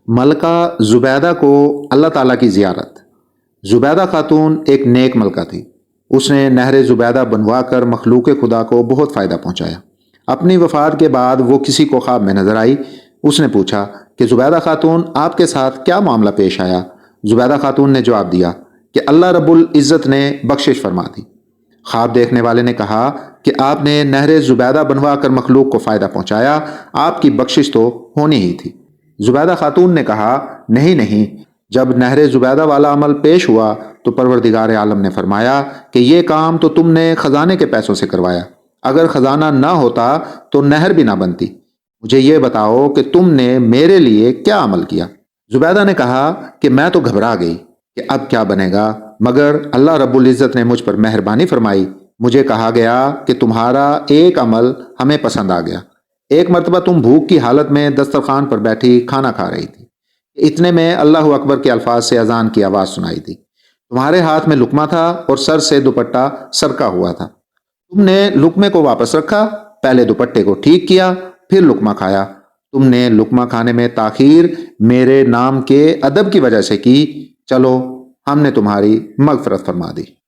ملکہ زبیدہ کو اللہ تعالیٰ کی زیارت۔ زبیدہ خاتون ایک نیک ملکہ تھی۔ اس نے نہر زبیدہ بنوا کر مخلوق خدا کو بہت فائدہ پہنچایا۔ اپنی وفات کے بعد وہ کسی کو خواب میں نظر آئی۔ اس نے پوچھا کہ زبیدہ خاتون، آپ کے ساتھ کیا معاملہ پیش آیا؟ زبیدہ خاتون نے جواب دیا کہ اللہ رب العزت نے بخشش فرما دی۔ خواب دیکھنے والے نے کہا کہ آپ نے نہر زبیدہ بنوا کر مخلوق کو فائدہ پہنچایا، آپ کی بخشش تو ہونی ہی تھی۔ زبیدہ خاتون نے کہا، نہیں، جب نہر زبیدہ والا عمل پیش ہوا تو پروردگار عالم نے فرمایا کہ یہ کام تو تم نے خزانے کے پیسوں سے کروایا، اگر خزانہ نہ ہوتا تو نہر بھی نہ بنتی۔ مجھے یہ بتاؤ کہ تم نے میرے لیے کیا عمل کیا؟ زبیدہ نے کہا کہ میں تو گھبرا گئی کہ اب کیا بنے گا، مگر اللہ رب العزت نے مجھ پر مہربانی فرمائی۔ مجھے کہا گیا کہ تمہارا ایک عمل ہمیں پسند آ گیا۔ ایک مرتبہ تم بھوک کی حالت میں دسترخوان پر بیٹھی کھانا کھا رہی تھی۔ اتنے میں اللہ اکبر کے الفاظ سے اذان کی آواز سنائی دی۔ تمہارے ہاتھ میں لقمہ تھا اور سر سے دوپٹہ سرکا ہوا تھا۔ تم نے لقمے کو واپس رکھا، پہلے دوپٹے کو ٹھیک کیا، پھر لقمہ کھایا۔ تم نے لقمہ کھانے میں تاخیر میرے نام کے ادب کی وجہ سے کی، چلو ہم نے تمہاری مغفرت فرما دی۔